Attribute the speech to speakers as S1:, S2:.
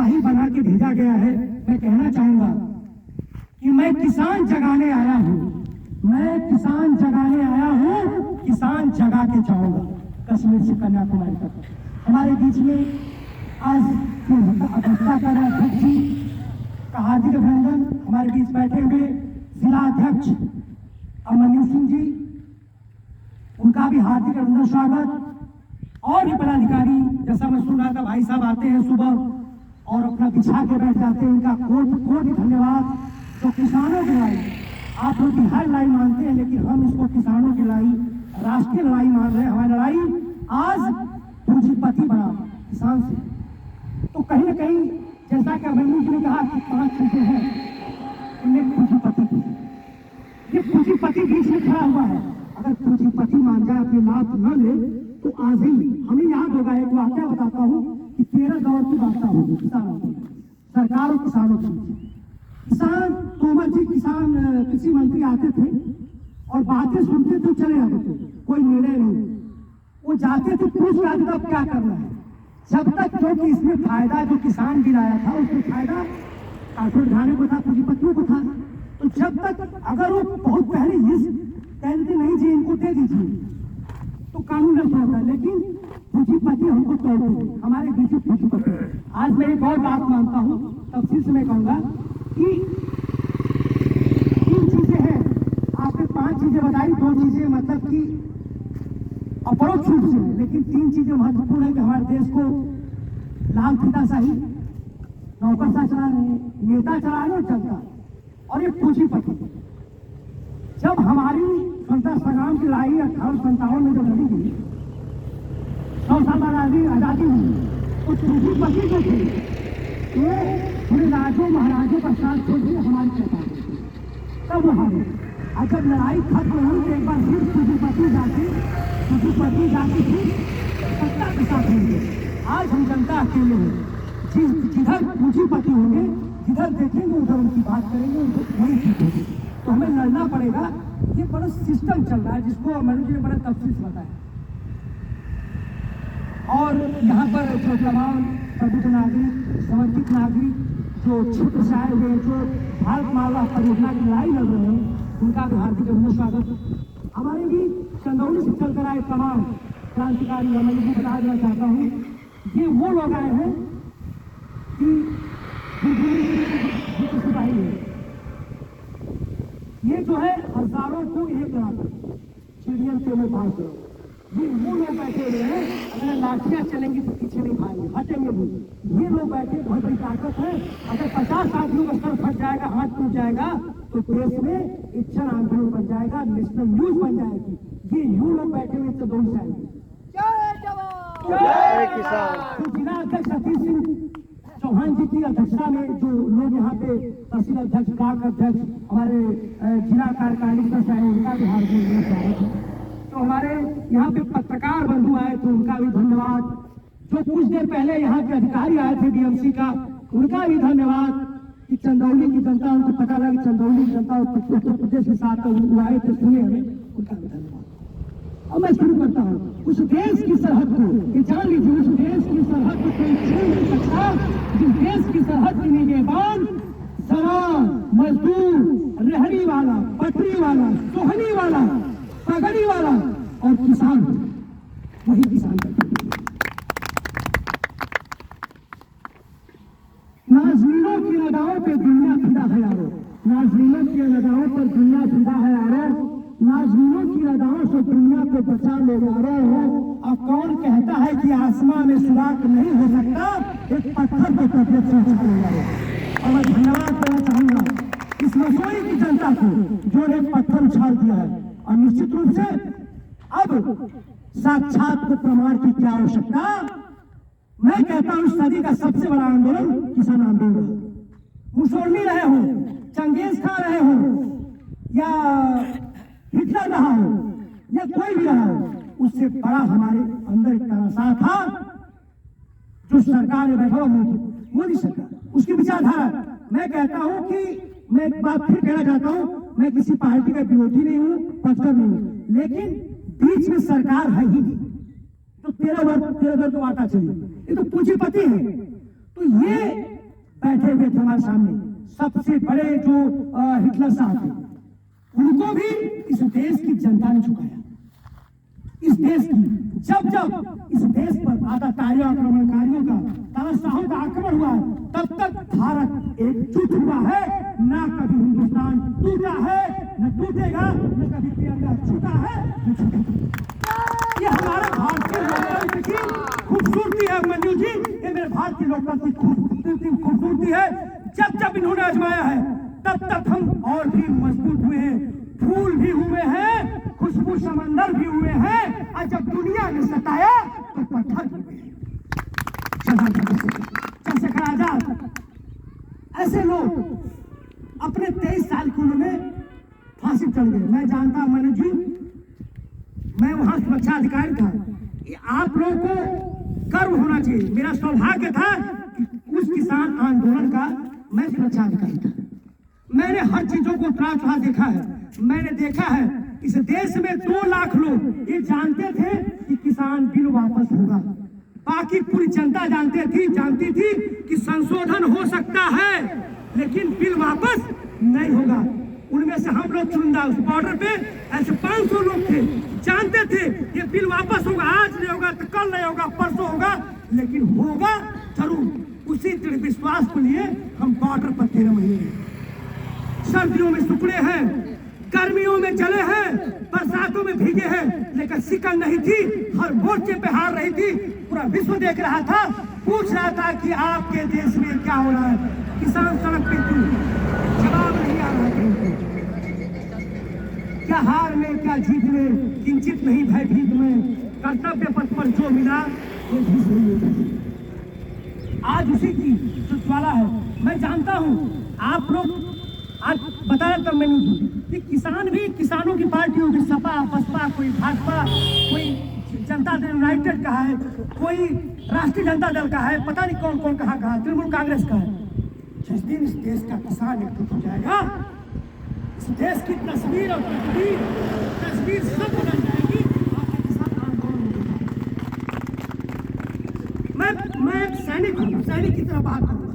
S1: सिपाही बना के भेजा गया है। मैं कहना चाहूंगा कि मैं किसान जगाने आया हूँ, मैं किसान जगाने आया हूँ, किसान जगा के जाऊंगा कश्मीर से कन्याकुमारी तक। हमारे बीच में आज अध्यक्षता कर रहे अध्यक्ष जी का हार्दिक अभिनंदन। हमारे बीच बैठे हुए जिला अध्यक्ष अमनदीप सिंह जी, उनका भी हार्दिक अभिनंदन स्वागत। और भी पदाधिकारी, जैसा मैं सुन रहा था, भाई साहब आते हैं सुबह और अपना बिछा के बैठ जाते हैं, इनका कोटि धन्यवाद। तो किसानों की लड़ाई, आप लोग बिहार लड़ाई मानते हैं, लेकिन हम इसको किसानों की लड़ाई, राष्ट्रीय लड़ाई मान रहे हैं। हमारी लड़ाई आज पूंजीपति बना किसान से। तो कहीं न कहीं जैसा कि अभिनंदन जी ने कहा कि 5 चीजें हैं, इनमें पूंजीपति की, ये पूंजीपति बीच में खड़ा हुआ है। अगर पूंजीपति मान जाए, अपनी बात न ले, तो आज ही हमें याद होगा, एक वाक्य बताता हूँ कि 13 दौर की वार्ता होगी किसानों की, सरकार और किसानों की। किसान तोमर जी, किसान कृषि मंत्री आते थे और बातें सुनते थे, चले जाते थे, कोई निर्णय नहीं। वो जाते थे, पूछ रहे थे अब क्या करना है। जब तक, क्योंकि इसमें फायदा जो किसान गिराया था, उसमें फायदा कारपोरेट घराने को था, पूंजीपतियों को था। तो जब तक अगर वो बहुत पहले ये कहते नहीं जी इनको दे दीजिए, तो कानून रखा होता है, लेकिन पूंजीपति हमको तोड़ते, हमारे बीच में पूंजीपति। आज मैं एक और बात मानता हूँ, तफसील से मैं कहूँगा कि 3 चीजें हैं, आपने 5 चीजें बताई, 2 चीजें मतलब कि अपरोक्ष रूप से, लेकिन 3 चीजें महत्वपूर्ण है कि हमारे देश को लाल फीताशाही, नौकरशाही चला रहे हैं, नेता चला रहे हैं, जनता, और ये पूंजीपति। जब हमारी स्वतंत्रता संग्राम की लड़ाई 1857 में जब लड़ी गई, 100 साल बाद आजादी हुई, तो पूंजीपति जो थे ये पूरे राजों महाराजों का साथ छोड़ दिए, हमारी सरकार तब वो हारे। और जब लड़ाई खत्म हुई तो एक बार फिर पूंजीपति जाके फिर सत्ता के साथ होंगे। आज हम जनता अकेले हैं, जिधर पूंजीपति होंगे, जिधर देखेंगे उधर उनकी बात करेंगे, उनको वही ठीक होगी। तो हमें लड़ना पड़ेगा। ये बड़ा सिस्टम चल रहा है, जिसको मैंने जी बड़ा तफसील से बताया। और यहाँ पर जो तमाम प्रबुद्ध नागरिक, समर्पित नागरिक जो क्षेत्र से आए हुए, जो भारतमाला परियोजना की लड़ाई लड़ रहे हैं, उनका भी हार्दिक अभिनंदन स्वागत। हमारे भी चंदौली से चलकर आए तमाम क्रांतिकारी, मैं भी बता देना चाहता हूँ, ये वो लोग आए हैं कि सिपाही है, ये जो है हजारों को एक लाख चिड़ियन के में 5 करोड़, ये वो लोग बैठे हुए हैं। अगर लाठियां चलेंगी तो पीछे नहीं भागेंगे, हटेंगे भी। ये लोग बैठे, बहुत बड़ी ताकत है। अगर 50 आदमियों का सर फट जाएगा, हाथ टूट जाएगा, तो देश में इच्छा आंदोलन बन जाएगा, नेशनल न्यूज बन जाएगी। ये यूं लोग बैठे हुए चंदौली से आएंगे। जय जवान जय किसान। तो जिला अध्यक्ष सतीश सिंह चौहान जी की अध्यक्षता में जो लोग यहाँ पे तहसील अध्यक्ष, ब्लॉक अध्यक्ष, हमारे जिला कार्यकारिणी सदस्य आए, उनका भी हार्दिक स्वागत है। तो हमारे यहाँ पे पत्रकार बंधु आए तो उनका भी धन्यवाद। जो कुछ देर पहले यहाँ के अधिकारी आए थे बीएमसी का, उनका भी धन्यवाद। कि चंदौली की जनता, उनको पता लगा कि चंदौली की जनता उत्तर प्रदेश के साथ वो आए थे, सुने हमें, उनका भी धन्यवाद। और मैं शुरू करता हूँ, उस देश की सरहद को, ये जान लीजिए, उस देश की सरहद को कोई छू नहीं सकता, जिस देश की सरहद की निगहबान जवान, मजदूर, रेहड़ी वाला, पटरी वाला, सोहनी वाला, पगड़ी वाला और किसान, वही किसान करते। नाज़रीनों की अदाओं पे दुनिया फिदा है यारो, नाज़रीनों की अदाओं पर दुनिया फिदा है यारो, नाज़रीनों की अदाओं से दुनिया को बचा ले यारो। अब कौन कहता है कि आसमां में सुराख नहीं हो सकता, एक पत्थर को कब्जे से उठा ले यारो। और मैं धन्यवाद देना चाहूंगा इस रसोई की जनता को जो एक पत्थर उछाल दिया है। और निश्चित रूप से अब साक्षात प्रमाण की क्या आवश्यकता। मैं कहता हूं सदी का सबसे बड़ा आंदोलन किसान आंदोलन। मुसोलिनी रहे हो, चंगेज खान रहे हो, या हिटलर रहा हो, या कोई भी रहा हो, उससे बड़ा हमारे अंदर एक तनासा था जो सरकार में बैठा मोदी सरकार, उसकी विचारधारा। मैं कहता हूं कि मैं एक बात फिर कहना चाहता हूं, मैं किसी पार्टी का विरोधी नहीं हूं, पक्षधर नहीं हूं, लेकिन बीच में सरकार है ही नहीं। तो 13 वर्ष तो आटा चाहिए, ये तो पूंजीपति है। तो ये हुए थे हमारे सामने, सबसे बड़े जो हिटलर साहब थे, उनको भी इस देश की जनता ने झुकाया। इस देश की जब जब इस देश पर आतताइयों आक्रमणकारियों का तानाशाहों का आक्रमण हुआ, तब तक भारत एकजुट हुआ है। ना कभी हिंदुस्तान टूटा है, न टूटेगा, न कभी तिरंगा झुका है, न झुकेगा। ये हमारे भारतीय लोकतंत्र की खूबसूरती है मंजू जी, ये मेरे भारतीय लोकतंत्र की खूबसूरती है। जब जब इन्होंने आजमाया है, तब तक हम और भी मजबूत हुए हैं, फूल भी हुए हैं, खुशबू समंदर भी हुए हैं, और जब दुनिया ने सताया तो पत्थर भी हुए। चंद्रशेखर आजाद ऐसे लोग अपने 23 साल की उम्र में फांसी चढ़ गए। मैं जानता हूं मनोज जी, मैं वहां सुरक्षा अधिकारी था। आप लोगों को गर्व होना चाहिए। मेरा सौभाग्य था कि उस किसान आंदोलन का मैं सुरक्षा अधिकारी था। मैंने हर चीजों को उतरा चढ़ा देखा है। मैंने देखा है इस देश में 2 लाख लोग ये जानते थे कि किसान बिल वापस होगा। बाकी पूरी जनता जानती थी कि संशोधन हो सकता है, लेकिन बिल वापस नहीं होगा। उनमें से हम लोग चुनिंदा उस बॉर्डर पे ऐसे 500 लोग थे, जानते थे ये बिल वापस होगा, आज नहीं होगा तो कल नहीं होगा, परसों होगा, लेकिन होगा जरूर। उसी दृढ़ विश्वास को लिए हम बॉर्डर पर 13 महीने, सर्दियों में सुखड़े हैं, गर्मियों में जले हैं, बरसातों में भीगे हैं, लेकिन शिकन नहीं थी, हर मोर्चे पे हार रही थी। पूरा विश्व देख रहा था, पूछ रहा था कि आपके देश में क्या हो रहा है। किसान सड़क पे क्यों? जवाब नहीं आ रहा था। क्या हार में, क्या जीत में, किंचित नहीं भयभीत में, कर्तव्य पथ पर जो मिला वो भी सही। आज उसी की जो ज्वाला है, मैं जानता हूँ आप लोग आज बताया तब मैंने कि किसान भी, किसानों की पार्टी होगी, सपा बसपा, कोई भाजपा, कोई जनता दल यूनाइटेड का है, कोई राष्ट्रीय जनता दल का है, पता नहीं कौन कौन कहाँ का है, तृणमूल कांग्रेस का है। जिस दिन इस देश का किसान एकजुट हो जाएगा, इस देश की तस्वीर और तस्वीर सब बदल जाएगी। किसान आंदोलन होगा। मैं एक सैनिक हूँ, सैनिक की तरह बात करूँगा।